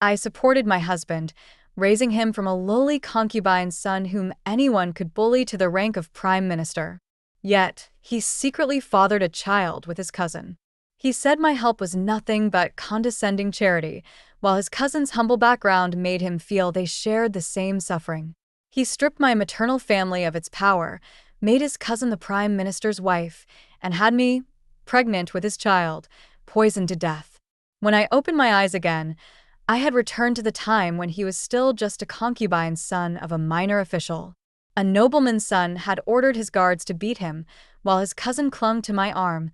I supported my husband, raising him from a lowly concubine's son whom anyone could bully to the rank of prime minister. Yet, he secretly fathered a child with his cousin. He said my help was nothing but condescending charity, while his cousin's humble background made him feel they shared the same suffering. He stripped my maternal family of its power, made his cousin the prime minister's wife, and had me, pregnant with his child, poisoned to death. When I opened my eyes again, I had returned to the time when he was still just a concubine's son of a minor official. A nobleman's son had ordered his guards to beat him, while his cousin clung to my arm,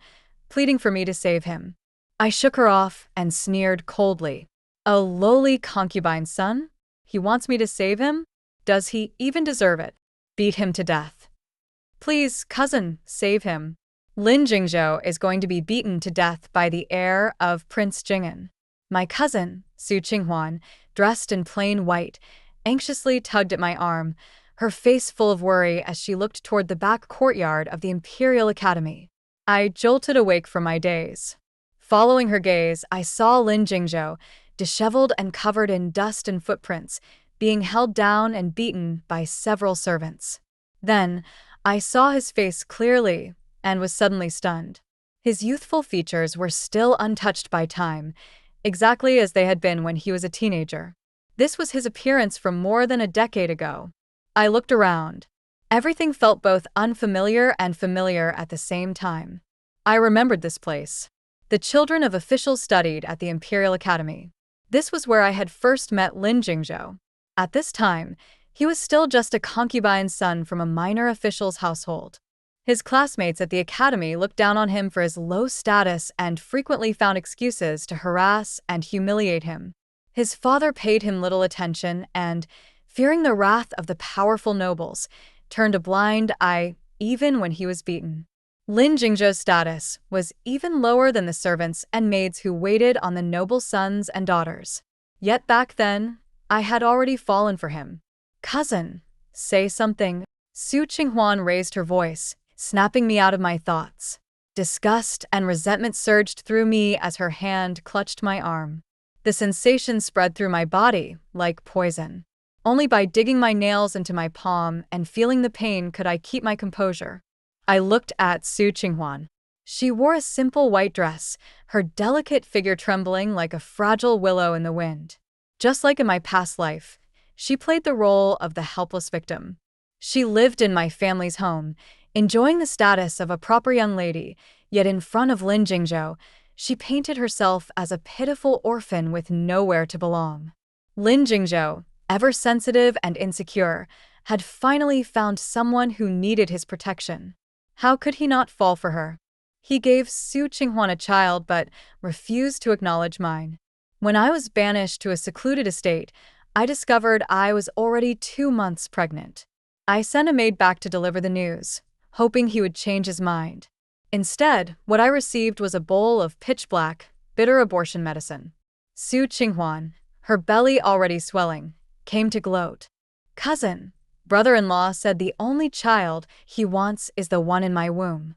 pleading for me to save him. I shook her off and sneered coldly. A lowly concubine's son? He wants me to save him? Does he even deserve it? Beat him to death. Please, cousin, save him. Lin Jingzhou is going to be beaten to death by the heir of Prince Jing'an. My cousin, Su Qinghuan, dressed in plain white, anxiously tugged at my arm, her face full of worry as she looked toward the back courtyard of the Imperial Academy. I jolted awake from my daze. Following her gaze, I saw Lin Jingzhou, disheveled and covered in dust and footprints, being held down and beaten by several servants. Then, I saw his face clearly and was suddenly stunned. His youthful features were still untouched by time, exactly as they had been when he was a teenager. This was his appearance from more than a decade ago. I looked around. Everything felt both unfamiliar and familiar at the same time. I remembered this place. The children of officials studied at the Imperial Academy. This was where I had first met Lin Jingzhou. At this time, he was still just a concubine's son from a minor official's household. His classmates at the academy looked down on him for his low status and frequently found excuses to harass and humiliate him. His father paid him little attention and, fearing the wrath of the powerful nobles, turned a blind eye even when he was beaten. Lin Jingzhou's status was even lower than the servants and maids who waited on the noble sons and daughters. Yet back then, I had already fallen for him. Cousin, say something. Su Qinghuan raised her voice, snapping me out of my thoughts. Disgust and resentment surged through me as her hand clutched my arm. The sensation spread through my body like poison. Only by digging my nails into my palm and feeling the pain could I keep my composure. I looked at Su Qinghuan. She wore a simple white dress, her delicate figure trembling like a fragile willow in the wind. Just like in my past life, she played the role of the helpless victim. She lived in my family's home, enjoying the status of a proper young lady, yet in front of Lin Jingzhou, she painted herself as a pitiful orphan with nowhere to belong. Lin Jingzhou, ever sensitive and insecure, had finally found someone who needed his protection. How could he not fall for her? He gave Su Qinghuan a child but refused to acknowledge mine. When I was banished to a secluded estate, I discovered I was already 2 months pregnant. I sent a maid back to deliver the news, hoping he would change his mind. Instead, what I received was a bowl of pitch-black, bitter abortion medicine. Su Qinghuan, her belly already swelling, came to gloat. Cousin, brother-in-law said the only child he wants is the one in my womb.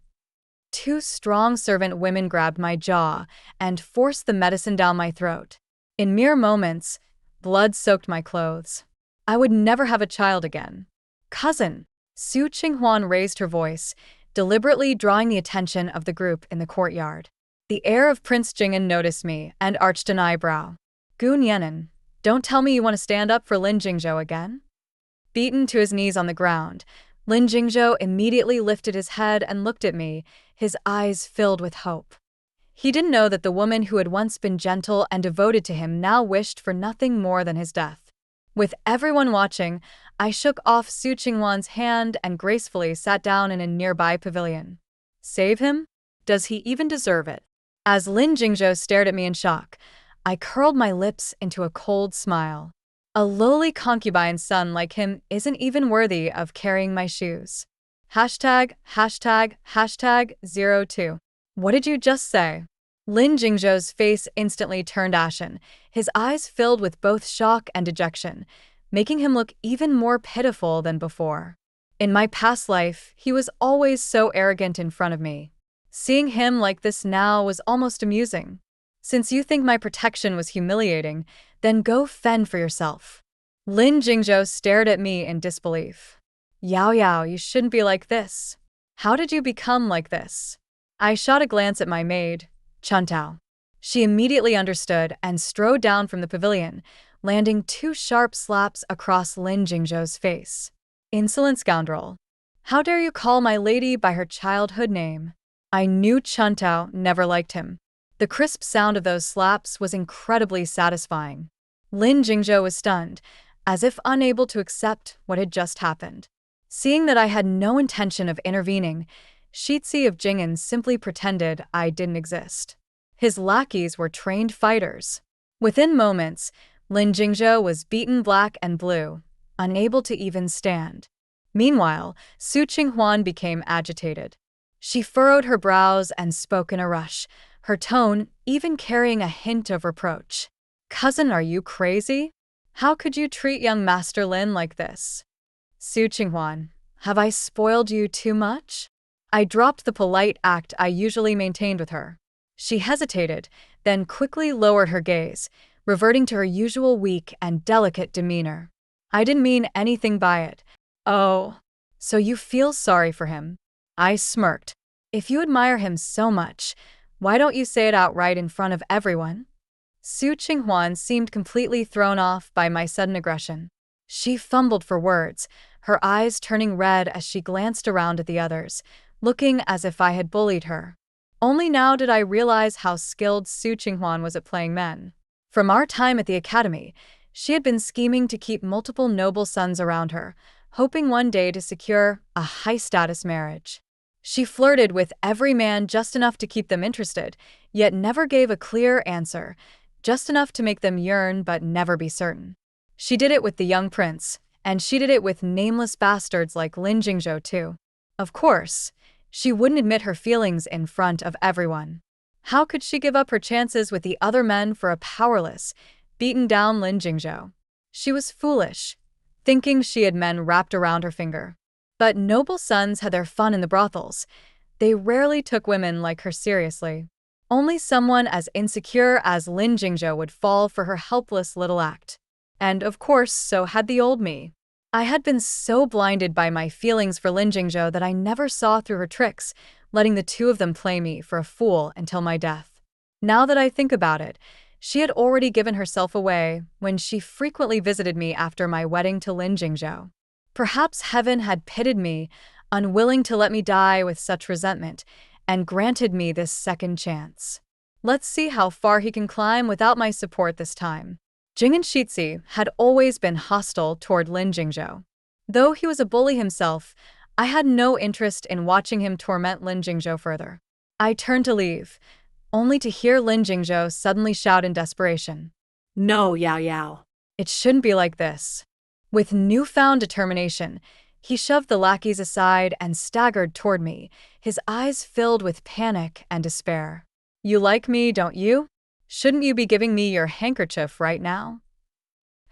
2 strong servant women grabbed my jaw and forced the medicine down my throat. In mere moments, blood soaked my clothes. I would never have a child again. Cousin, Su Qinghuan raised her voice, deliberately drawing the attention of the group in the courtyard. The heir of Prince Jing'an noticed me and arched an eyebrow. Gun Yenan, don't tell me you want to stand up for Lin Jingzhou again? Beaten to his knees on the ground, Lin Jingzhou immediately lifted his head and looked at me, his eyes filled with hope. He didn't know that the woman who had once been gentle and devoted to him now wished for nothing more than his death. With everyone watching, I shook off Su Qinghuan's hand and gracefully sat down in a nearby pavilion. Save him? Does he even deserve it? As Lin Jingzhou stared at me in shock, I curled my lips into a cold smile. A lowly concubine's son like him isn't even worthy of carrying my shoes. ###02. What did you just say? Lin Jingzhou's face instantly turned ashen, his eyes filled with both shock and dejection, making him look even more pitiful than before. In my past life, he was always so arrogant in front of me. Seeing him like this now was almost amusing. Since you think my protection was humiliating, Then go fend for yourself. Lin Jingzhou stared at me in disbelief. Yao Yao, you shouldn't be like this. How did you become like this? I shot a glance at my maid, Chuntao. She immediately understood and strode down from the pavilion, landing 2 sharp slaps across Lin Jingzhou's face. Insolent scoundrel. How dare you call my lady by her childhood name? I knew Chuntao never liked him. The crisp sound of those slaps was incredibly satisfying. Lin Jingzhou was stunned, as if unable to accept what had just happened. Seeing that I had no intention of intervening, Shitzi of Jing'an simply pretended I didn't exist. His lackeys were trained fighters. Within moments, Lin Jingzhou was beaten black and blue, unable to even stand. Meanwhile, Su Qinghuan became agitated. She furrowed her brows and spoke in a rush, her tone even carrying a hint of reproach. Cousin, are you crazy? How could you treat young Master Lin like this? Su Qinghuan, have I spoiled you too much? I dropped the polite act I usually maintained with her. She hesitated, then quickly lowered her gaze, reverting to her usual weak and delicate demeanor. I didn't mean anything by it. Oh, so you feel sorry for him? I smirked. If you admire him so much, why don't you say it outright in front of everyone? Su Qinghuan seemed completely thrown off by my sudden aggression. She fumbled for words, her eyes turning red as she glanced around at the others, looking as if I had bullied her. Only now did I realize how skilled Su Qinghuan was at playing men. From our time at the academy, she had been scheming to keep multiple noble sons around her, hoping one day to secure a high-status marriage. She flirted with every man just enough to keep them interested, yet never gave a clear answer, just enough to make them yearn but never be certain. She did it with the young prince, and she did it with nameless bastards like Lin Jingzhou too. Of course, she wouldn't admit her feelings in front of everyone. How could she give up her chances with the other men for a powerless, beaten down Lin Jingzhou? She was foolish, thinking she had men wrapped around her finger. But noble sons had their fun in the brothels. They rarely took women like her seriously. Only someone as insecure as Lin Jingzhou would fall for her helpless little act. And of course, so had the old me. I had been so blinded by my feelings for Lin Jingzhou that I never saw through her tricks, letting the two of them play me for a fool until my death. Now that I think about it, she had already given herself away when she frequently visited me after my wedding to Lin Jingzhou. Perhaps heaven had pitied me, unwilling to let me die with such resentment, and granted me this second chance. Let's see how far he can climb without my support this time. Jing'an Shitzi had always been hostile toward Lin Jingzhou. Though he was a bully himself, I had no interest in watching him torment Lin Jingzhou further. I turned to leave, only to hear Lin Jingzhou suddenly shout in desperation. No, Yao Yao. It shouldn't be like this. With newfound determination, he shoved the lackeys aside and staggered toward me, his eyes filled with panic and despair. You like me, don't you? Shouldn't you be giving me your handkerchief right now?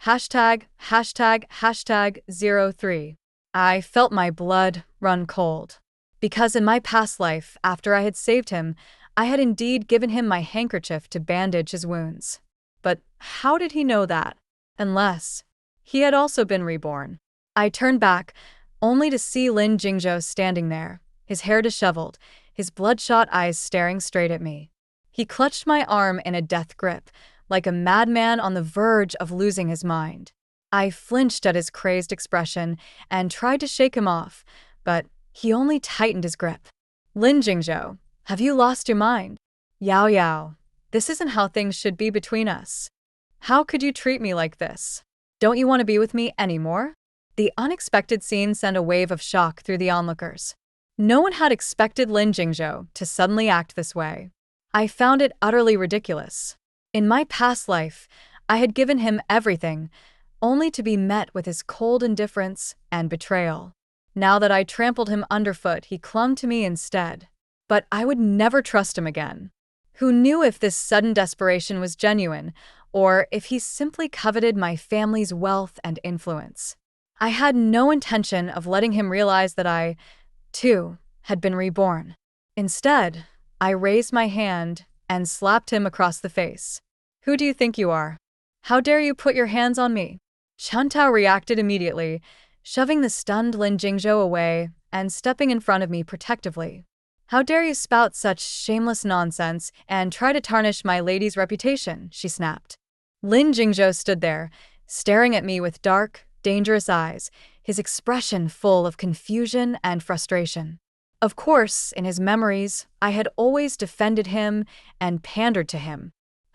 ####03. I felt my blood run cold. Because in my past life, after I had saved him, I had indeed given him my handkerchief to bandage his wounds. But how did he know that? Unless he had also been reborn. I turned back, only to see Lin Jingzhou standing there, his hair disheveled, his bloodshot eyes staring straight at me. He clutched my arm in a death grip, like a madman on the verge of losing his mind. I flinched at his crazed expression and tried to shake him off, but he only tightened his grip. Lin Jingzhou, have you lost your mind? Yao Yao, this isn't how things should be between us. How could you treat me like this? Don't you want to be with me anymore? The unexpected scene sent a wave of shock through the onlookers. No one had expected Lin Jingzhou to suddenly act this way. I found it utterly ridiculous. In my past life, I had given him everything, only to be met with his cold indifference and betrayal. Now that I trampled him underfoot, he clung to me instead. But I would never trust him again. Who knew if this sudden desperation was genuine, or if he simply coveted my family's wealth and influence? I had no intention of letting him realize that I, too, had been reborn. Instead, I raised my hand and slapped him across the face. Who do you think you are? How dare you put your hands on me? Chantao reacted immediately, shoving the stunned Lin Jingzhou away and stepping in front of me protectively. How dare you spout such shameless nonsense and try to tarnish my lady's reputation, she snapped. Lin Jingzhou stood there, staring at me with dark, dangerous eyes, his expression full of confusion and frustration. Of course, in his memories, I had always defended him and pandered to him.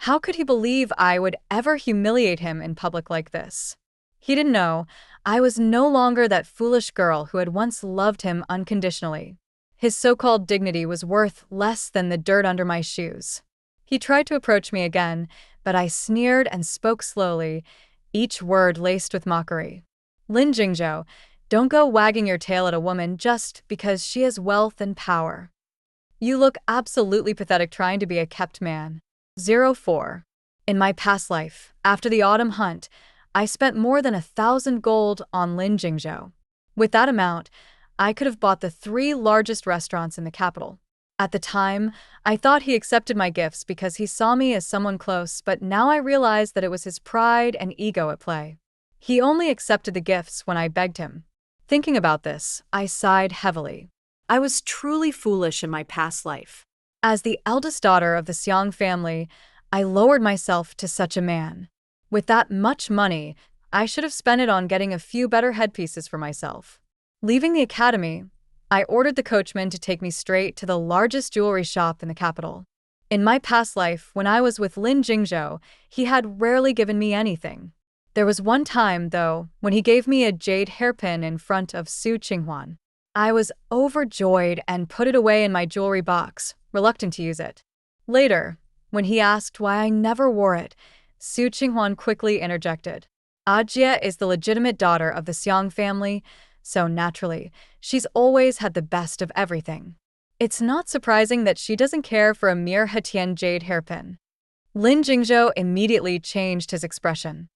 How could he believe I would ever humiliate him in public like this? He didn't know I was no longer that foolish girl who had once loved him unconditionally. His so-called dignity was worth less than the dirt under my shoes. He tried to approach me again, but I sneered and spoke slowly, each word laced with mockery. Lin Jingzhou, don't go wagging your tail at a woman just because she has wealth and power. You look absolutely pathetic trying to be a kept man. 04. In my past life, after the autumn hunt, I spent more than 1,000 gold on Lin Jingzhou. With that amount, I could have bought the 3 largest restaurants in the capital. At the time, I thought he accepted my gifts because he saw me as someone close, but now I realize that it was his pride and ego at play. He only accepted the gifts when I begged him. Thinking about this, I sighed heavily. I was truly foolish in my past life. As the eldest daughter of the Xiang family, I lowered myself to such a man. With that much money, I should have spent it on getting a few better headpieces for myself. Leaving the academy, I ordered the coachman to take me straight to the largest jewelry shop in the capital. In my past life, when I was with Lin Jingzhou, he had rarely given me anything. There was one time, though, when he gave me a jade hairpin in front of Su Qinghuan. I was overjoyed and put it away in my jewelry box, reluctant to use it. Later, when he asked why I never wore it, Su Qinghuan quickly interjected. Ajie is the legitimate daughter of the Xiang family, so naturally, she's always had the best of everything. It's not surprising that she doesn't care for a mere Hetian jade hairpin. Lin Jingzhou immediately changed his expression.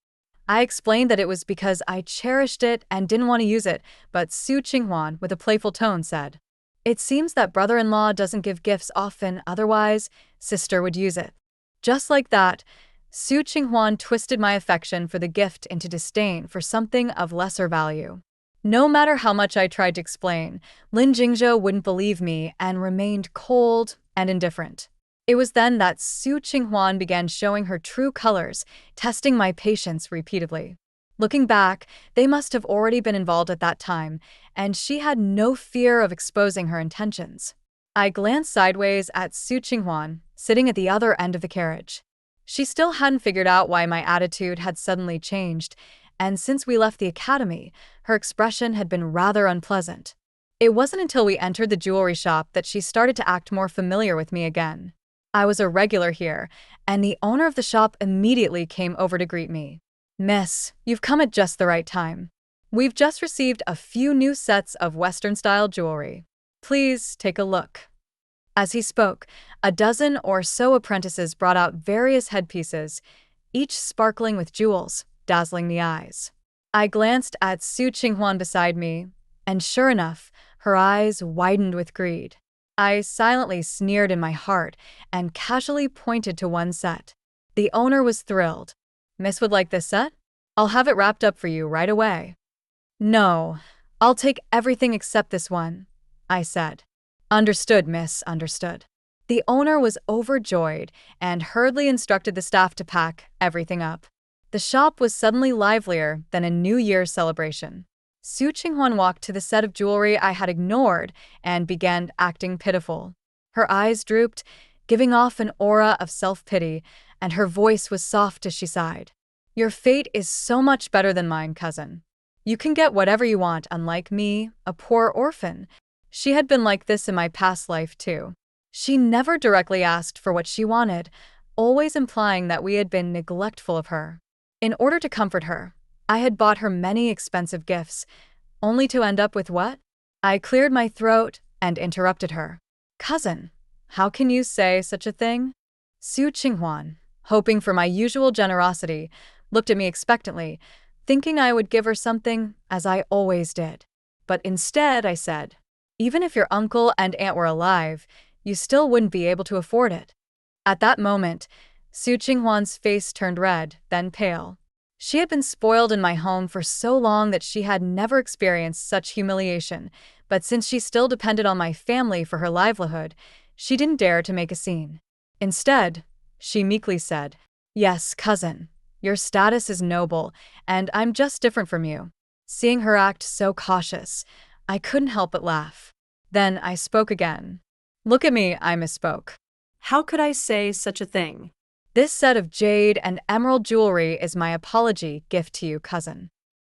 I explained that it was because I cherished it and didn't want to use it, but Su Qinghuan, with a playful tone, said, "It seems that brother-in-law doesn't give gifts often, otherwise, sister would use it." Just like that, Su Qinghuan twisted my affection for the gift into disdain for something of lesser value. No matter how much I tried to explain, Lin Jingzhou wouldn't believe me and remained cold and indifferent. It was then that Su Qinghuan began showing her true colors, testing my patience repeatedly. Looking back, they must have already been involved at that time, and she had no fear of exposing her intentions. I glanced sideways at Su Qinghuan, sitting at the other end of the carriage. She still hadn't figured out why my attitude had suddenly changed, and since we left the academy, her expression had been rather unpleasant. It wasn't until we entered the jewelry shop that she started to act more familiar with me again. I was a regular here, and the owner of the shop immediately came over to greet me. "Miss, you've come at just the right time. We've just received a few new sets of Western-style jewelry. Please take a look." As he spoke, a dozen or so apprentices brought out various headpieces, each sparkling with jewels, dazzling the eyes. I glanced at Su Qinghuan beside me, and sure enough, her eyes widened with greed. I silently sneered in my heart and casually pointed to one set. The owner was thrilled. "Miss would like this set? I'll have it wrapped up for you right away." "No, I'll take everything except this one," I said. "Understood, miss, understood." The owner was overjoyed and hurriedly instructed the staff to pack everything up. The shop was suddenly livelier than a New Year's celebration. Su Qinghuan walked to the set of jewelry I had ignored and began acting pitiful. Her eyes drooped, giving off an aura of self-pity, and her voice was soft as she sighed. "Your fate is so much better than mine, cousin. You can get whatever you want, unlike me, a poor orphan." She had been like this in my past life, too. She never directly asked for what she wanted, always implying that we had been neglectful of her. In order to comfort her, I had bought her many expensive gifts, only to end up with what? I cleared my throat and interrupted her. "Cousin, how can you say such a thing?" Su Qinghuan, hoping for my usual generosity, looked at me expectantly, thinking I would give her something, as I always did. But instead, I said, "Even if your uncle and aunt were alive, you still wouldn't be able to afford it." At that moment, Su Qinghuan's face turned red, then pale. She had been spoiled in my home for so long that she had never experienced such humiliation, but since she still depended on my family for her livelihood, she didn't dare to make a scene. Instead, she meekly said, "Yes, cousin, your status is noble, and I'm just different from you." Seeing her act so cautious, I couldn't help but laugh. Then I spoke again. "Look at me," I misspoke. How could I say such a thing? "This set of jade and emerald jewelry is my apology gift to you, cousin."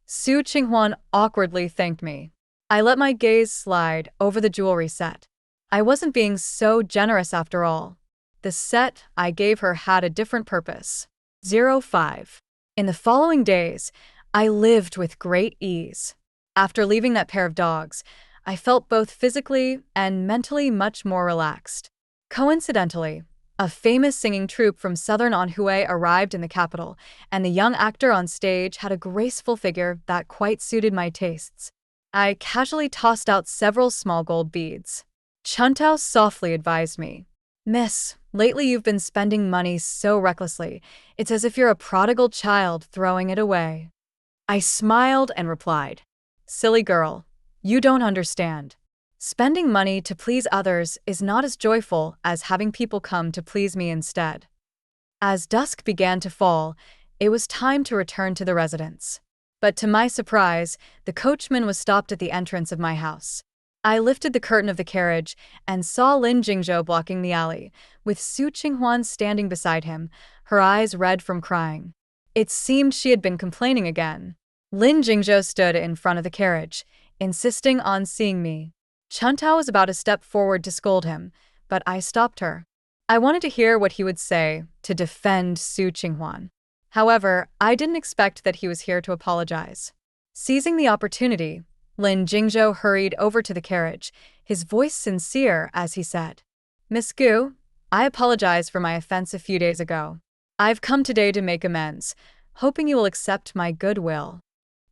Su Qinghuan awkwardly thanked me. I let my gaze slide over the jewelry set. I wasn't being so generous after all. The set I gave her had a different purpose. 05. In the following days, I lived with great ease. After leaving that pair of dogs, I felt both physically and mentally much more relaxed. Coincidentally, a famous singing troupe from southern Anhui arrived in the capital, and the young actor on stage had a graceful figure that quite suited my tastes. I casually tossed out several small gold beads. Chuntao softly advised me, "Miss, lately you've been spending money so recklessly, it's as if you're a prodigal child throwing it away." I smiled and replied, "Silly girl, you don't understand. Spending money to please others is not as joyful as having people come to please me instead." As dusk began to fall, it was time to return to the residence. But to my surprise, the coachman was stopped at the entrance of my house. I lifted the curtain of the carriage and saw Lin Jingzhou blocking the alley, with Su Qinghuan standing beside him, her eyes red from crying. It seemed she had been complaining again. Lin Jingzhou stood in front of the carriage, insisting on seeing me. Chuntao was about to step forward to scold him, but I stopped her. I wanted to hear what he would say to defend Su Qinghuan. However, I didn't expect that he was here to apologize. Seizing the opportunity, Lin Jingzhou hurried over to the carriage, his voice sincere as he said, "Miss Gu, I apologize for my offense a few days ago. I've come today to make amends, hoping you will accept my goodwill."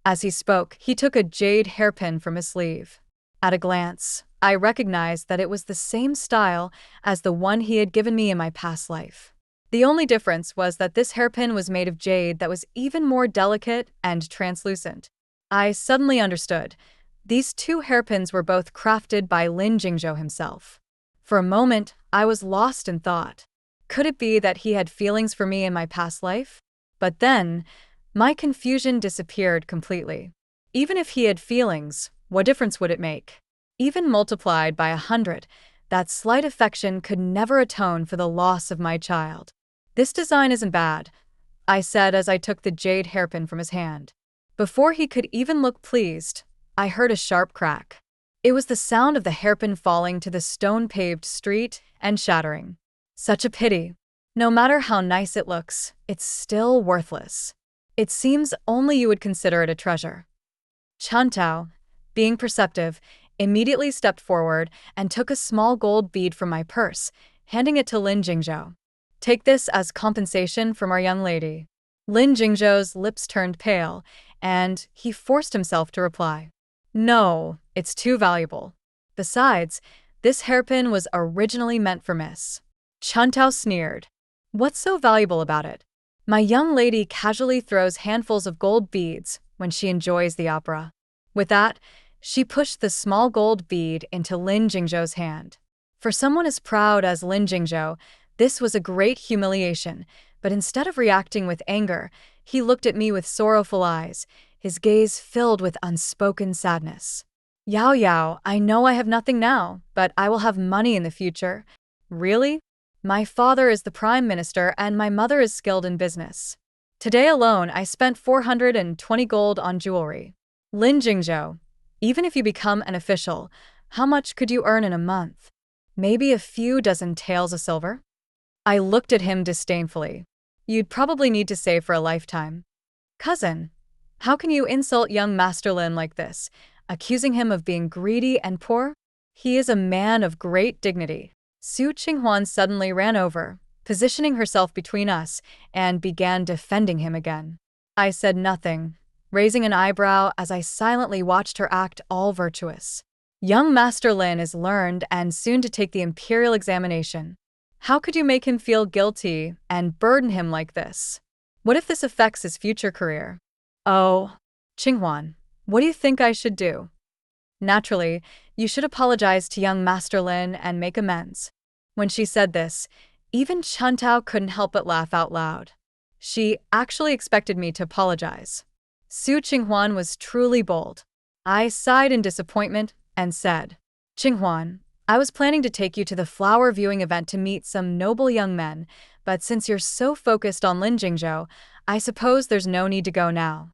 As he spoke, he took a jade hairpin from his sleeve. At a glance, I recognized that it was the same style as the one he had given me in my past life. The only difference was that this hairpin was made of jade that was even more delicate and translucent. I suddenly understood. These two hairpins were both crafted by Lin Jingzhou himself. For a moment, I was lost in thought. Could it be that he had feelings for me in my past life? But then, my confusion disappeared completely. Even if he had feelings, what difference would it make? Even multiplied by 100, that slight affection could never atone for the loss of my child. "This design isn't bad," I said as I took the jade hairpin from his hand. Before he could even look pleased, I heard a sharp crack. It was the sound of the hairpin falling to the stone-paved street and shattering. Such a pity. No matter how nice it looks, it's still worthless. It seems only you would consider it a treasure. Chuntao, being perceptive, immediately stepped forward and took a small gold bead from my purse, handing it to Lin Jingzhou. "Take this as compensation from our young lady." Lin Jingzhou's lips turned pale, and he forced himself to reply, "No, it's too valuable. Besides, this hairpin was originally meant for Miss." Chuntao sneered. "What's so valuable about it? My young lady casually throws handfuls of gold beads when she enjoys the opera." With that, she pushed the small gold bead into Lin Jingzhou's hand. For someone as proud as Lin Jingzhou, this was a great humiliation, but instead of reacting with anger, he looked at me with sorrowful eyes, his gaze filled with unspoken sadness. "Yao Yao, I know I have nothing now, but I will have money in the future." "Really? My father is the prime minister and my mother is skilled in business. Today alone I spent 420 gold on jewelry." "Lin Jingzhou, even if you become an official, how much could you earn in a month? Maybe a few dozen taels of silver?" I looked at him disdainfully. "You'd probably need to save for a lifetime." "Cousin, how can you insult young Master Lin like this, accusing him of being greedy and poor? He is a man of great dignity." Su Qinghuan suddenly ran over, positioning herself between us, and began defending him again. I said nothing, raising an eyebrow as I silently watched her act all virtuous. Young Master Lin is learned and soon to take the imperial examination. How could you make him feel guilty and burden him like this? What if this affects his future career? Oh, Qinghuan, what do you think I should do? Naturally, you should apologize to young Master Lin and make amends. When she said this, even Chuntao couldn't help but laugh out loud. She actually expected me to apologize. Su Qinghuan was truly bold. I sighed in disappointment and said, Qinghuan, I was planning to take you to the flower viewing event to meet some noble young men, but since you're so focused on Lin Jingzhou, I suppose there's no need to go now.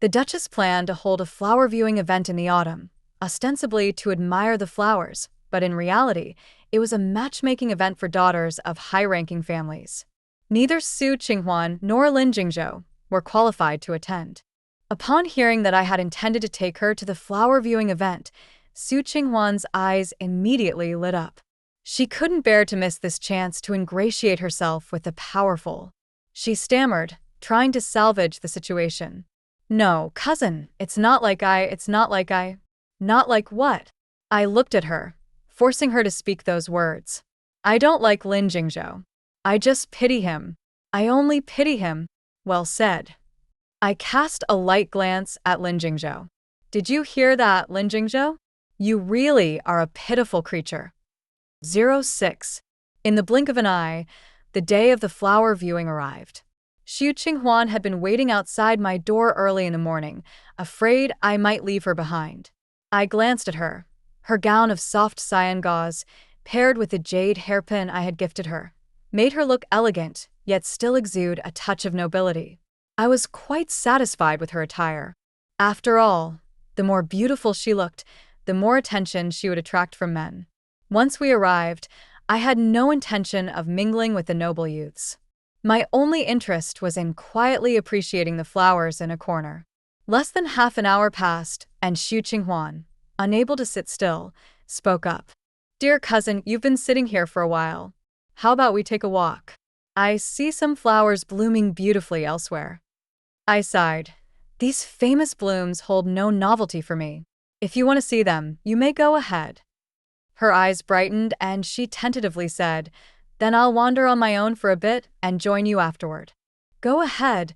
The Duchess planned to hold a flower viewing event in the autumn, ostensibly to admire the flowers, but in reality, it was a matchmaking event for daughters of high-ranking families. Neither Su Qinghuan nor Lin Jingzhou were qualified to attend. Upon hearing that I had intended to take her to the flower viewing event, Su Qinghuan's eyes immediately lit up. She couldn't bear to miss this chance to ingratiate herself with the powerful. She stammered, trying to salvage the situation. No, cousin, Not like what? I looked at her, forcing her to speak those words. I don't like Lin Jingzhou. I just pity him. I only pity him. Well said. I cast a light glance at Lin Jingzhou. Did you hear that, Lin Jingzhou? You really are a pitiful creature. 06. In the blink of an eye, the day of the flower viewing arrived. Xu Qinghuan had been waiting outside my door early in the morning, afraid I might leave her behind. I glanced at her. Her gown of soft cyan gauze, paired with the jade hairpin I had gifted her, made her look elegant, yet still exude a touch of nobility. I was quite satisfied with her attire. After all, the more beautiful she looked, the more attention she would attract from men. Once we arrived, I had no intention of mingling with the noble youths. My only interest was in quietly appreciating the flowers in a corner. Less than half an hour passed, and Xu Qinghuan, unable to sit still, spoke up. Dear cousin, you've been sitting here for a while. How about we take a walk? I see some flowers blooming beautifully elsewhere. I sighed. These famous blooms hold no novelty for me. If you want to see them, you may go ahead. Her eyes brightened and she tentatively said, Then I'll wander on my own for a bit and join you afterward. Go ahead,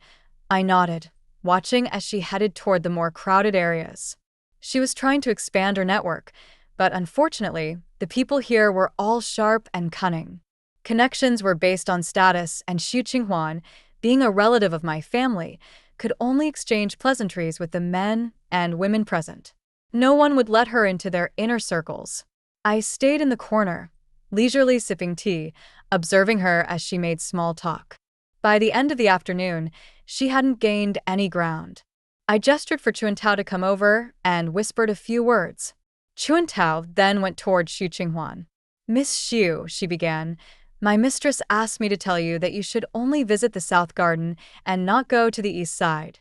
I nodded, watching as she headed toward the more crowded areas. She was trying to expand her network, but unfortunately, the people here were all sharp and cunning. Connections were based on status, and Xu Qinghuan, being a relative of my family, could only exchange pleasantries with the men and women present. No one would let her into their inner circles. I stayed in the corner, leisurely sipping tea, observing her as she made small talk. By the end of the afternoon, she hadn't gained any ground. I gestured for Chuantao to come over and whispered a few words. Chuantao then went toward Xu Qinghuan. Miss Xu, she began, my mistress asked me to tell you that you should only visit the South Garden and not go to the East Side.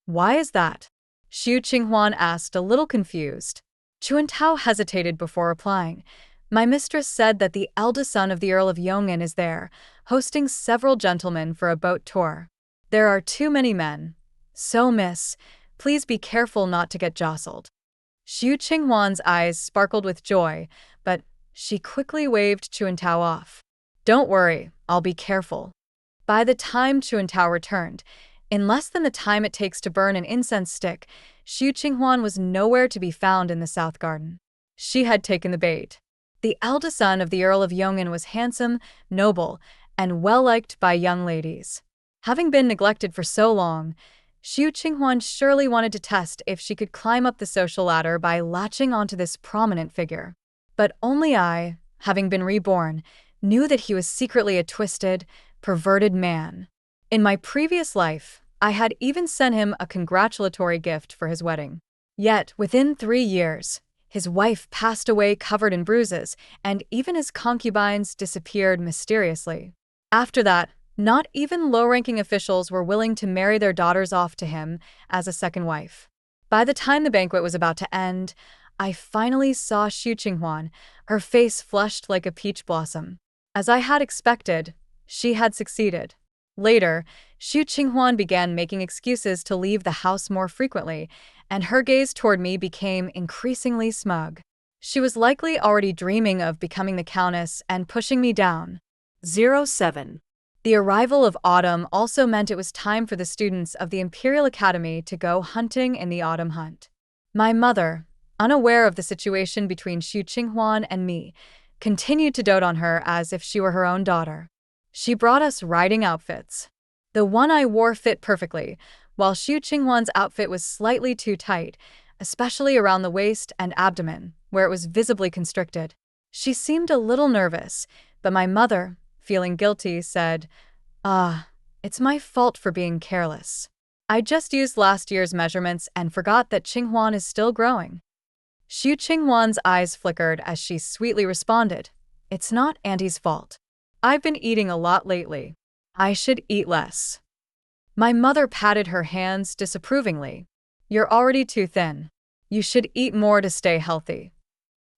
Why is that? Xu Qinghuan asked, a little confused. Chuantao hesitated before replying. My mistress said that the eldest son of the Earl of Yong'an is there, hosting several gentlemen for a boat tour. There are too many men. So, miss, please be careful not to get jostled. Xu Qinghuan's eyes sparkled with joy, but she quickly waved Chuantao off. Don't worry, I'll be careful. By the time Chuantao returned, in less than the time it takes to burn an incense stick, Xu Qinghuan was nowhere to be found in the South Garden. She had taken the bait. The eldest son of the Earl of Yong'an was handsome, noble, and well-liked by young ladies. Having been neglected for so long, Xu Qinghuan surely wanted to test if she could climb up the social ladder by latching onto this prominent figure. But only I, having been reborn, knew that he was secretly a twisted, perverted man. In my previous life, I had even sent him a congratulatory gift for his wedding. Yet, within 3 years, his wife passed away covered in bruises, and even his concubines disappeared mysteriously. After that, not even low-ranking officials were willing to marry their daughters off to him as a second wife. By the time the banquet was about to end, I finally saw Xu Qinghuan, her face flushed like a peach blossom. As I had expected, she had succeeded. Later, Xu Qinghuan began making excuses to leave the house more frequently, and her gaze toward me became increasingly smug. She was likely already dreaming of becoming the countess and pushing me down. 07. The arrival of autumn also meant it was time for the students of the Imperial Academy to go hunting in the autumn hunt. My mother, unaware of the situation between Xu Qinghuan and me, continued to dote on her as if she were her own daughter. She brought us riding outfits. The one I wore fit perfectly, while Xu Qinghuan's outfit was slightly too tight, especially around the waist and abdomen, where it was visibly constricted. She seemed a little nervous, but my mother, feeling guilty, said, it's my fault for being careless. I just used last year's measurements and forgot that Qinghuan is still growing." Xu Qinghuan's eyes flickered as she sweetly responded, "It's not Auntie's fault. I've been eating a lot lately. I should eat less." My mother patted her hands disapprovingly. "You're already too thin. You should eat more to stay healthy."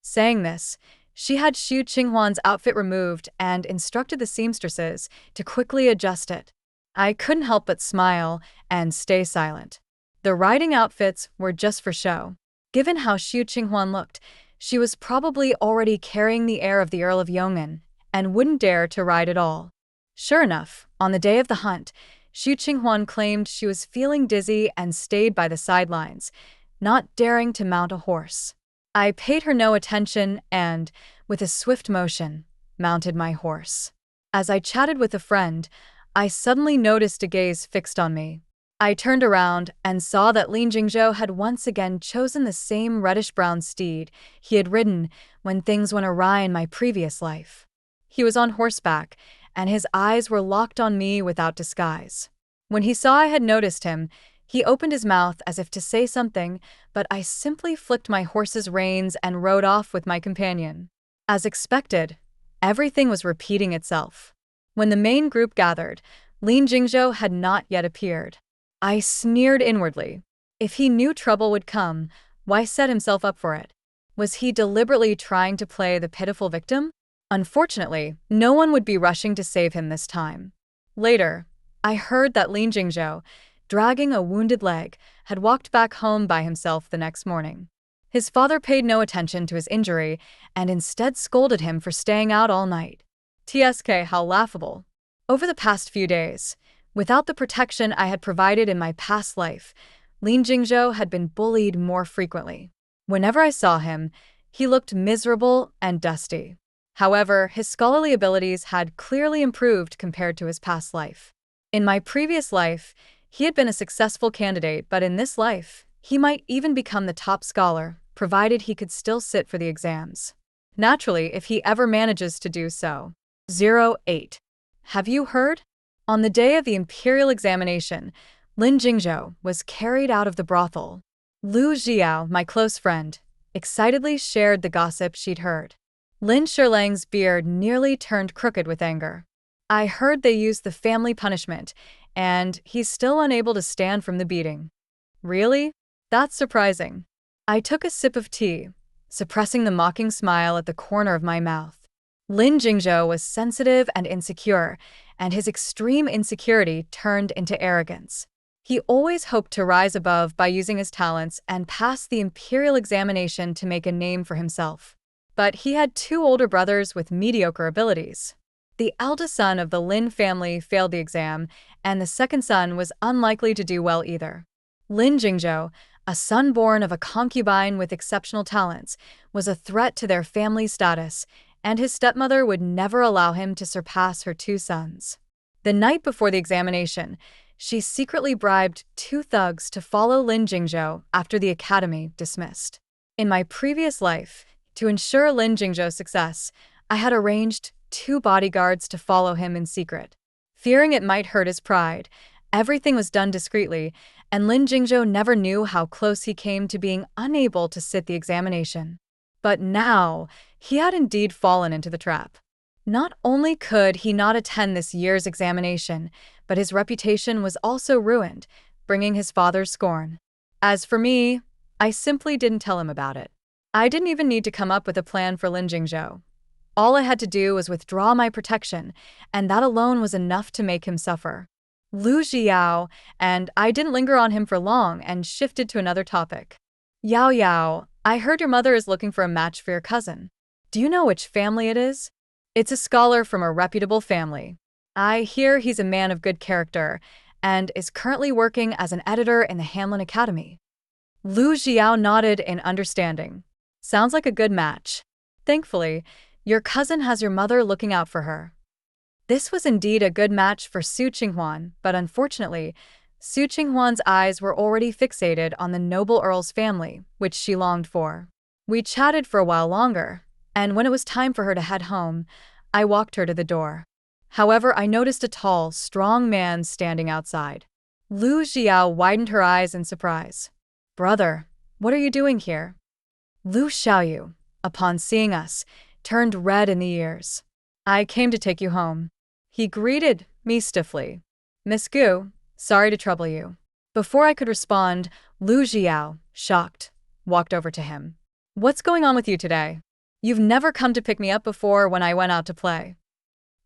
Saying this, she had Xu Qinghuan's outfit removed and instructed the seamstresses to quickly adjust it. I couldn't help but smile and stay silent. The riding outfits were just for show. Given how Xu Qinghuan looked, she was probably already carrying the air of the Earl of Yong'an and wouldn't dare to ride at all. Sure enough, on the day of the hunt, Xu Qinghuan claimed she was feeling dizzy and stayed by the sidelines, not daring to mount a horse. I paid her no attention and, with a swift motion, mounted my horse. As I chatted with a friend, I suddenly noticed a gaze fixed on me. I turned around and saw that Lin Jingzhou had once again chosen the same reddish-brown steed he had ridden when things went awry in my previous life. He was on horseback, and his eyes were locked on me without disguise. When he saw I had noticed him, he opened his mouth as if to say something, but I simply flicked my horse's reins and rode off with my companion. As expected, everything was repeating itself. When the main group gathered, Lin Jingzhou had not yet appeared. I sneered inwardly. If he knew trouble would come, why set himself up for it? Was he deliberately trying to play the pitiful victim? Unfortunately, no one would be rushing to save him this time. Later, I heard that Lin Jingzhou, dragging a wounded leg, had walked back home by himself the next morning. His father paid no attention to his injury and instead scolded him for staying out all night. TSK, how laughable. Over the past few days, without the protection I had provided in my past life, Lin Jingzhou had been bullied more frequently. Whenever I saw him, he looked miserable and dusty. However, his scholarly abilities had clearly improved compared to his past life. In my previous life, he had been a successful candidate, but in this life, he might even become the top scholar, provided he could still sit for the exams. Naturally, if he ever manages to do so. 08. Have you heard? On the day of the imperial examination, Lin Jingzhou was carried out of the brothel. Lu Jiao, my close friend, excitedly shared the gossip she'd heard. Lin Shilang's beard nearly turned crooked with anger. I heard they used the family punishment, and he's still unable to stand from the beating. Really? That's surprising. I took a sip of tea, suppressing the mocking smile at the corner of my mouth. Lin Jingzhou was sensitive and insecure, and his extreme insecurity turned into arrogance. He always hoped to rise above by using his talents and pass the imperial examination to make a name for himself. But he had two older brothers with mediocre abilities. The eldest son of the Lin family failed the exam, and the second son was unlikely to do well either. Lin Jingzhou, a son born of a concubine with exceptional talents, was a threat to their family status, and his stepmother would never allow him to surpass her two sons. The night before the examination, she secretly bribed two thugs to follow Lin Jingzhou after the academy dismissed. In my previous life, to ensure Lin Jingzhou's success, I had arranged two bodyguards to follow him in secret. Fearing it might hurt his pride, everything was done discreetly, and Lin Jingzhou never knew how close he came to being unable to sit the examination. But now, he had indeed fallen into the trap. Not only could he not attend this year's examination, but his reputation was also ruined, bringing his father's scorn. As for me, I simply didn't tell him about it. I didn't even need to come up with a plan for Lin Jingzhou. All I had to do was withdraw my protection, and that alone was enough to make him suffer. Lu Jiao, and I didn't linger on him for long and shifted to another topic. Yao Yao, I heard your mother is looking for a match for your cousin. Do you know which family it is? It's a scholar from a reputable family. I hear he's a man of good character and is currently working as an editor in the Hamlin Academy. Lu Xiao nodded in understanding. Sounds like a good match. Thankfully, your cousin has your mother looking out for her. This was indeed a good match for Su Qinghuan, but unfortunately, Su Qinghuan's eyes were already fixated on the noble earl's family, which she longed for. We chatted for a while longer, and when it was time for her to head home, I walked her to the door. However, I noticed a tall, strong man standing outside. Lu Xiao widened her eyes in surprise. "Brother, what are you doing here?" Lu Xiaoyu, upon seeing us, turned red in the ears. "I came to take you home." He greeted me stiffly. "Miss Gu, sorry to trouble you." Before I could respond, Lu Xiao, shocked, walked over to him. "What's going on with you today? You've never come to pick me up before when I went out to play."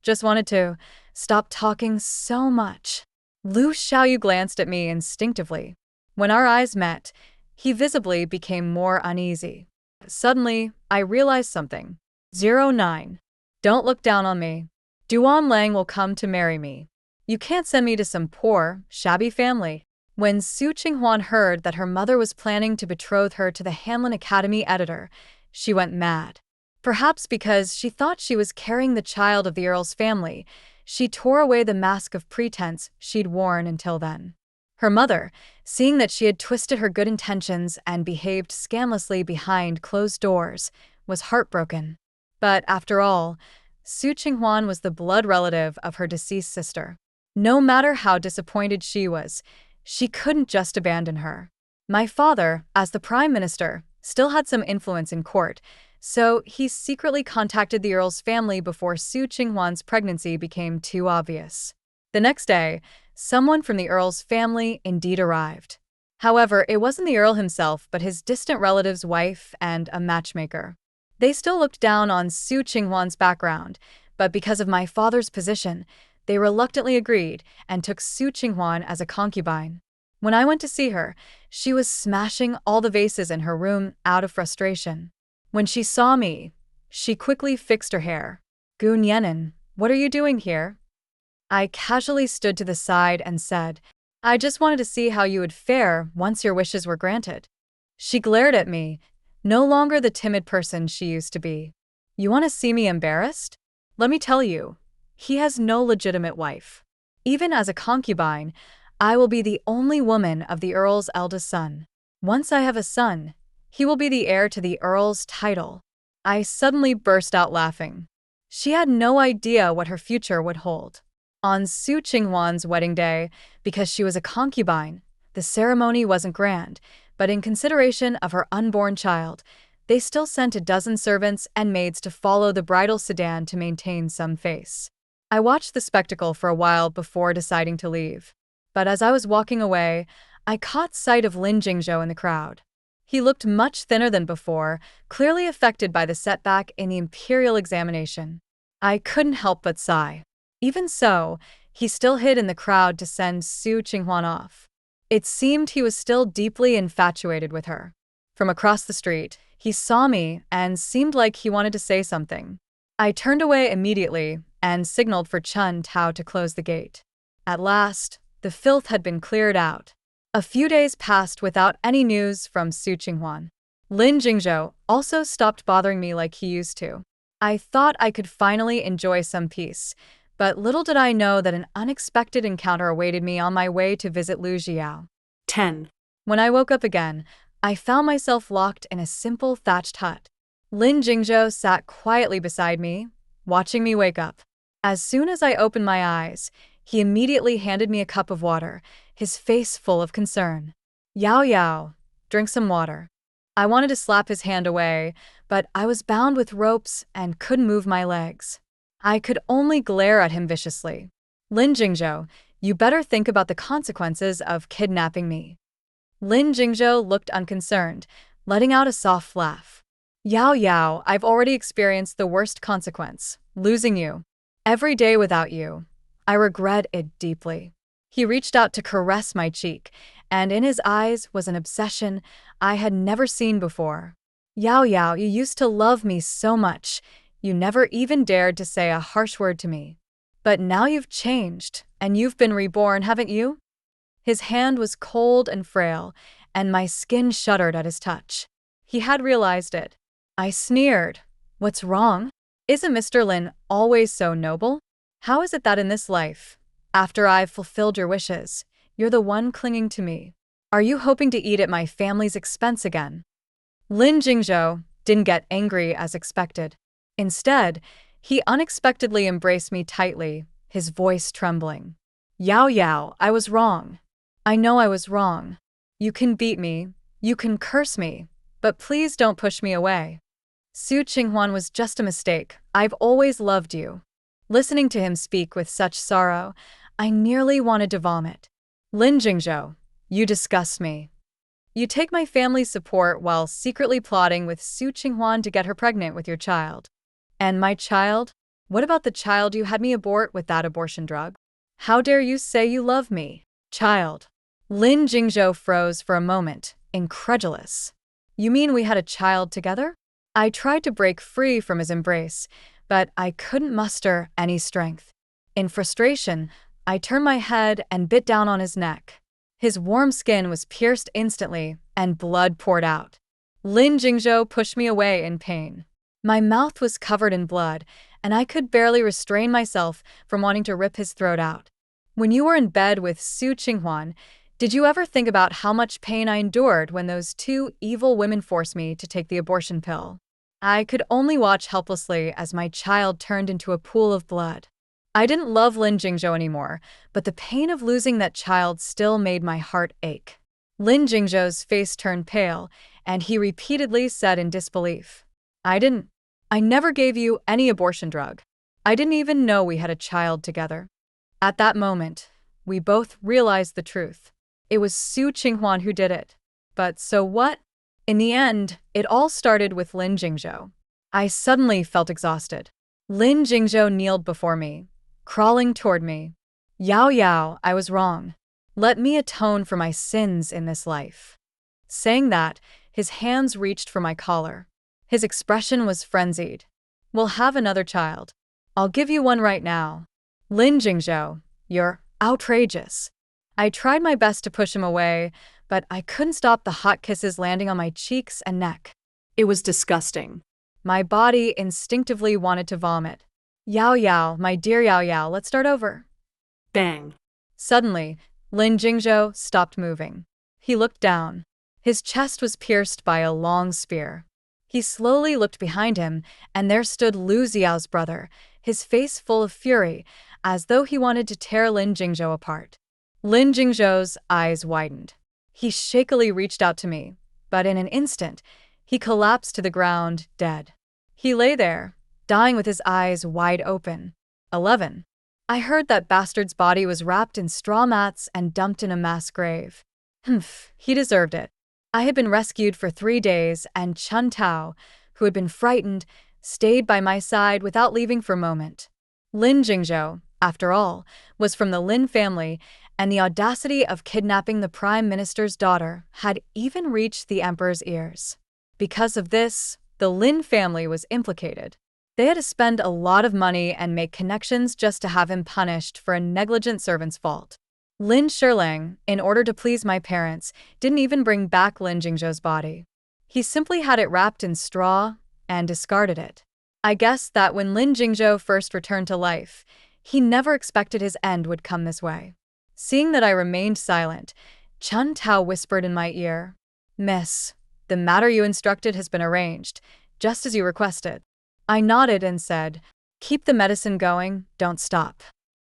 "Just wanted to stop talking so much." Lu Xiaoyu glanced at me instinctively. When our eyes met, he visibly became more uneasy. Suddenly, I realized something. 09. Don't look down on me. Duan Lang will come to marry me. You can't send me to some poor, shabby family. When Su Qinghuan heard that her mother was planning to betroth her to the Hamlin Academy editor, she went mad. Perhaps because she thought she was carrying the child of the earl's family, she tore away the mask of pretense she'd worn until then. Her mother, seeing that she had twisted her good intentions and behaved scandalously behind closed doors, was heartbroken. But after all, Su Qinghuan was the blood relative of her deceased sister. No matter how disappointed she was, she couldn't just abandon her. My father, as the prime minister, still had some influence in court, so he secretly contacted the earl's family before Su Qinghuan's pregnancy became too obvious. The next day, someone from the earl's family indeed arrived. However, it wasn't the earl himself but his distant relative's wife and a matchmaker. They still looked down on Su Qinghuan's background, but because of my father's position, they reluctantly agreed and took Su Qinghuan as a concubine. When I went to see her, she was smashing all the vases in her room out of frustration. When she saw me, she quickly fixed her hair. "Gu Nianen, what are you doing here?" I casually stood to the side and said, "I just wanted to see how you would fare once your wishes were granted." She glared at me, no longer the timid person she used to be. "You want to see me embarrassed? Let me tell you, he has no legitimate wife. Even as a concubine, I will be the only woman of the earl's eldest son. Once I have a son, he will be the heir to the earl's title." I suddenly burst out laughing. She had no idea what her future would hold. On Su Qinghuan's wedding day, because she was a concubine, the ceremony wasn't grand, but in consideration of her unborn child, they still sent a dozen servants and maids to follow the bridal sedan to maintain some face. I watched the spectacle for a while before deciding to leave. But as I was walking away, I caught sight of Lin Jingzhou in the crowd. He looked much thinner than before, clearly affected by the setback in the imperial examination. I couldn't help but sigh. Even so, he still hid in the crowd to send Su Qinghuan off. It seemed he was still deeply infatuated with her. From across the street, he saw me and seemed like he wanted to say something. I turned away immediately and signaled for Chun Tao to close the gate. At last, the filth had been cleared out. A few days passed without any news from Su Qinghuan. Lin Jingzhou also stopped bothering me like he used to. I thought I could finally enjoy some peace, but little did I know that an unexpected encounter awaited me on my way to visit Lu Xiao. 10. When I woke up again, I found myself locked in a simple thatched hut. Lin Jingzhou sat quietly beside me, watching me wake up. As soon as I opened my eyes, he immediately handed me a cup of water, his face full of concern. "Yao Yao, drink some water." I wanted to slap his hand away, but I was bound with ropes and couldn't move my legs. I could only glare at him viciously. "Lin Jingzhou, you better think about the consequences of kidnapping me." Lin Jingzhou looked unconcerned, letting out a soft laugh. "Yao Yao, I've already experienced the worst consequence, losing you. Every day without you. I regret it deeply." He reached out to caress my cheek, and in his eyes was an obsession I had never seen before. "Yao Yao, you used to love me so much. You never even dared to say a harsh word to me. But now you've changed, and you've been reborn, haven't you?" His hand was cold and frail, and my skin shuddered at his touch. He had realized it. I sneered. "What's wrong? Isn't Mr. Lin always so noble? How is it that in this life, after I've fulfilled your wishes, you're the one clinging to me? Are you hoping to eat at my family's expense again?" Lin Jingzhou didn't get angry as expected. Instead, he unexpectedly embraced me tightly, his voice trembling. "Yao Yao, I was wrong. I know I was wrong. You can beat me, you can curse me, but please don't push me away. Su Qinghuan was just a mistake. I've always loved you." Listening to him speak with such sorrow, I nearly wanted to vomit. "Lin Jingzhou, you disgust me. You take my family's support while secretly plotting with Su Qinghuan to get her pregnant with your child. And my child? What about the child you had me abort with that abortion drug? How dare you say you love me? Child." Lin Jingzhou froze for a moment, incredulous. "You mean we had a child together?" I tried to break free from his embrace, but I couldn't muster any strength. In frustration, I turned my head and bit down on his neck. His warm skin was pierced instantly, and blood poured out. Lin Jingzhou pushed me away in pain. My mouth was covered in blood, and I could barely restrain myself from wanting to rip his throat out. "When you were in bed with Su Qinghuan, did you ever think about how much pain I endured when those two evil women forced me to take the abortion pill? I could only watch helplessly as my child turned into a pool of blood. I didn't love Lin Jingzhou anymore, but the pain of losing that child still made my heart ache." Lin Jingzhou's face turned pale, and he repeatedly said in disbelief, I never gave you any abortion drug. I didn't even know we had a child together." At that moment, we both realized the truth. It was Su Qinghuan who did it. But so what? In the end, it all started with Lin Jingzhou. I suddenly felt exhausted. Lin Jingzhou kneeled before me, crawling toward me. "Yao Yao, I was wrong. Let me atone for my sins in this life." Saying that, his hands reached for my collar. His expression was frenzied. "We'll have another child. I'll give you one right now." "Lin Jingzhou, you're outrageous." I tried my best to push him away, but I couldn't stop the hot kisses landing on my cheeks and neck. It was disgusting. My body instinctively wanted to vomit. "Yao Yao, my dear Yao Yao, let's start over." Bang. Suddenly, Lin Jingzhou stopped moving. He looked down. His chest was pierced by a long spear. He slowly looked behind him, and there stood Lu Xiao's brother, his face full of fury, as though he wanted to tear Lin Jingzhou apart. Lin Jingzhou's eyes widened. He shakily reached out to me, but in an instant, he collapsed to the ground, dead. He lay there, dying with his eyes wide open. 11. I heard that bastard's body was wrapped in straw mats and dumped in a mass grave. He deserved it. I had been rescued for 3 days, and Chun Tao, who had been frightened, stayed by my side without leaving for a moment. Lin Jingzhou, after all, was from the Lin family, and the audacity of kidnapping the Prime Minister's daughter had even reached the Emperor's ears. Because of this, the Lin family was implicated. They had to spend a lot of money and make connections just to have him punished for a negligent servant's fault. Lin Shilang, in order to please my parents, didn't even bring back Lin Jingzhou's body. He simply had it wrapped in straw and discarded it. I guess that when Lin Jingzhou first returned to life, he never expected his end would come this way. Seeing that I remained silent, Chun Tao whispered in my ear, "Miss, the matter you instructed has been arranged, just as you requested." I nodded and said, "Keep the medicine going, don't stop."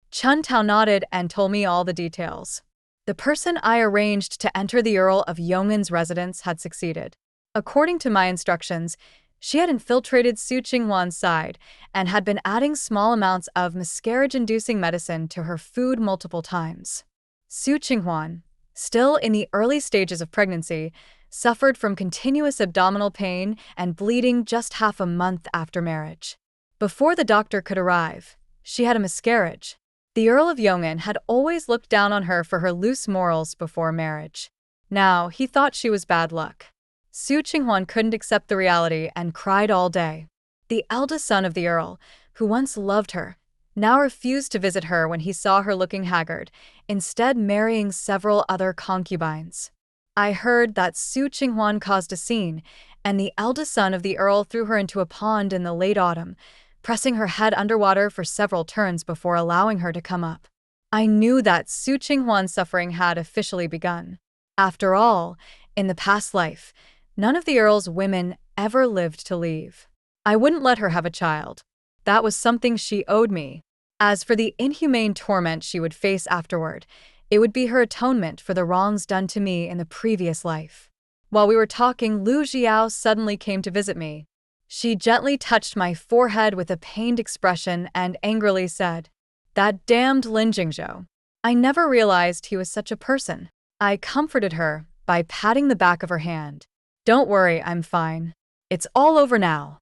Chun Tao nodded and told me all the details. The person I arranged to enter the Earl of Yong'an's residence had succeeded. According to my instructions, she had infiltrated Su Qinghuan's side and had been adding small amounts of miscarriage-inducing medicine to her food multiple times. Su Qinghuan, still in the early stages of pregnancy, suffered from continuous abdominal pain and bleeding just half a month after marriage. Before the doctor could arrive, she had a miscarriage. The Earl of Yong'an had always looked down on her for her loose morals before marriage. Now, he thought she was bad luck. Su Qinghuan couldn't accept the reality and cried all day. The eldest son of the Earl, who once loved her, now refused to visit her when he saw her looking haggard, instead marrying several other concubines. I heard that Su Qinghuan caused a scene, and the eldest son of the Earl threw her into a pond in the late autumn, pressing her head underwater for several turns before allowing her to come up. I knew that Su Qinghuan's suffering had officially begun. After all, in the past life, none of the Earl's women ever lived to leave. I wouldn't let her have a child. That was something she owed me. As for the inhumane torment she would face afterward, it would be her atonement for the wrongs done to me in the previous life. While we were talking, Lu Jiao suddenly came to visit me. She gently touched my forehead with a pained expression and angrily said, "That damned Lin Jingzhou. I never realized he was such a person." I comforted her by patting the back of her hand. "Don't worry, I'm fine. It's all over now."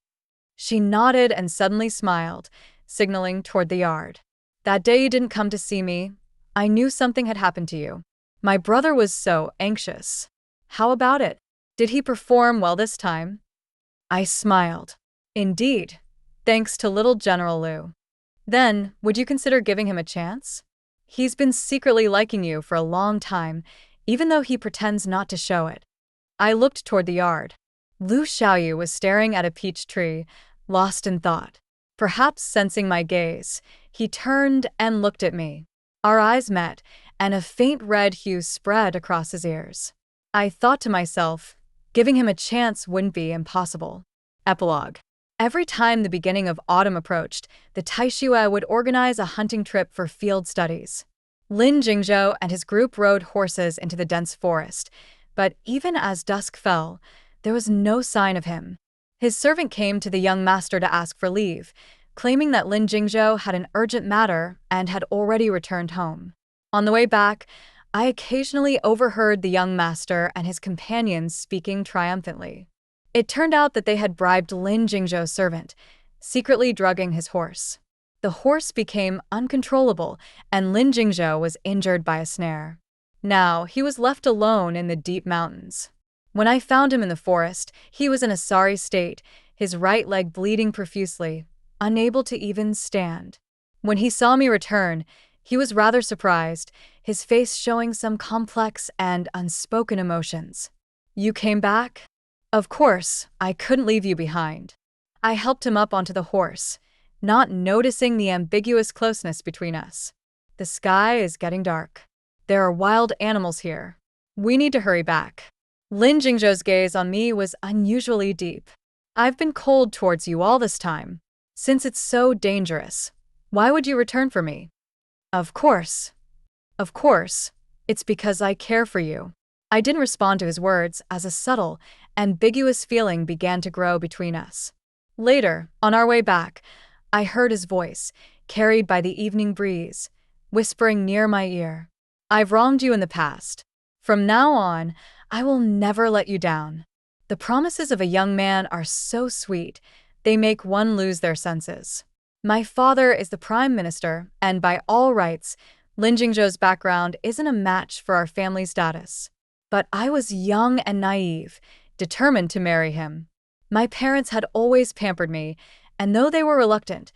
She nodded and suddenly smiled, signaling toward the yard. "That day you didn't come to see me, I knew something had happened to you. My brother was so anxious. How about it? Did he perform well this time?" I smiled. "Indeed, thanks to little General Liu." "Then, would you consider giving him a chance? He's been secretly liking you for a long time, even though he pretends not to show it." I looked toward the yard. Lu Xiaoyu was staring at a peach tree, lost in thought. Perhaps sensing my gaze, he turned and looked at me. Our eyes met, and a faint red hue spread across his ears. I thought to myself, giving him a chance wouldn't be impossible. Epilogue. Every time the beginning of autumn approached, the Taishue would organize a hunting trip for field studies. Lin Jingzhou and his group rode horses into the dense forest, but even as dusk fell, there was no sign of him. His servant came to the young master to ask for leave, claiming that Lin Jingzhou had an urgent matter and had already returned home. On the way back, I occasionally overheard the young master and his companions speaking triumphantly. It turned out that they had bribed Lin Jingzhou's servant, secretly drugging his horse. The horse became uncontrollable, and Lin Jingzhou was injured by a snare. Now, he was left alone in the deep mountains. When I found him in the forest, he was in a sorry state, his right leg bleeding profusely, unable to even stand. When he saw me return, he was rather surprised, his face showing some complex and unspoken emotions. "You came back?" "Of course, I couldn't leave you behind." I helped him up onto the horse, not noticing the ambiguous closeness between us. "The sky is getting dark. There are wild animals here. We need to hurry back." Lin Jingzhou's gaze on me was unusually deep. "I've been cold towards you all this time. Since it's so dangerous, why would you return for me?" Of course, it's because I care for you." I didn't respond to his words as a subtle, ambiguous feeling began to grow between us. Later, on our way back, I heard his voice, carried by the evening breeze, whispering near my ear. "I've wronged you in the past. From now on, I will never let you down." The promises of a young man are so sweet, they make one lose their senses. My father is the prime minister, and by all rights, Lin Jingzhou's background isn't a match for our family status. But I was young and naive, determined to marry him. My parents had always pampered me, and though they were reluctant,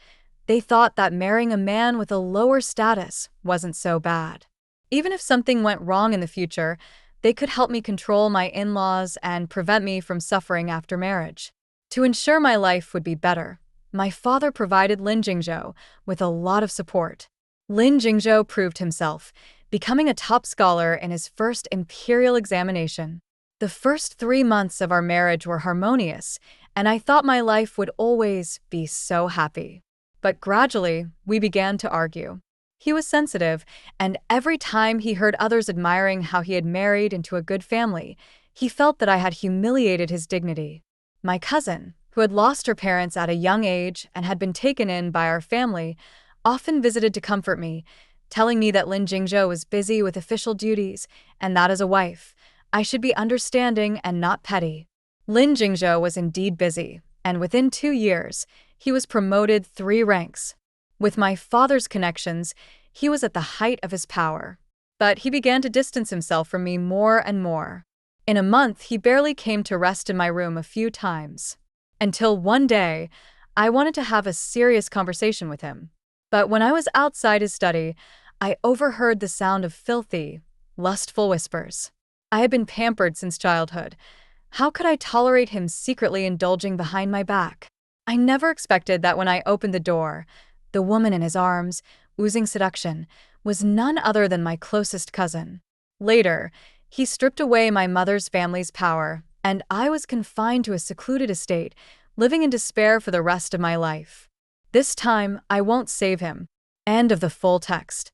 they thought that marrying a man with a lower status wasn't so bad. Even if something went wrong in the future, they could help me control my in-laws and prevent me from suffering after marriage. To ensure my life would be better, my father provided Lin Jingzhou with a lot of support. Lin Jingzhou proved himself, becoming a top scholar in his first imperial examination. The first 3 months of our marriage were harmonious, and I thought my life would always be so happy. But gradually, we began to argue. He was sensitive, and every time he heard others admiring how he had married into a good family, he felt that I had humiliated his dignity. My cousin, who had lost her parents at a young age and had been taken in by our family, often visited to comfort me, telling me that Lin Jingzhou was busy with official duties and that as a wife, I should be understanding and not petty. Lin Jingzhou was indeed busy, and within 2 years, he was promoted 3 ranks. With my father's connections, he was at the height of his power. But he began to distance himself from me more and more. In a month, he barely came to rest in my room a few times. Until one day, I wanted to have a serious conversation with him. But when I was outside his study, I overheard the sound of filthy, lustful whispers. I had been pampered since childhood. How could I tolerate him secretly indulging behind my back? I never expected that when I opened the door, the woman in his arms, oozing seduction, was none other than my closest cousin. Later, he stripped away my mother's family's power, and I was confined to a secluded estate, living in despair for the rest of my life. This time, I won't save him. End of the full text.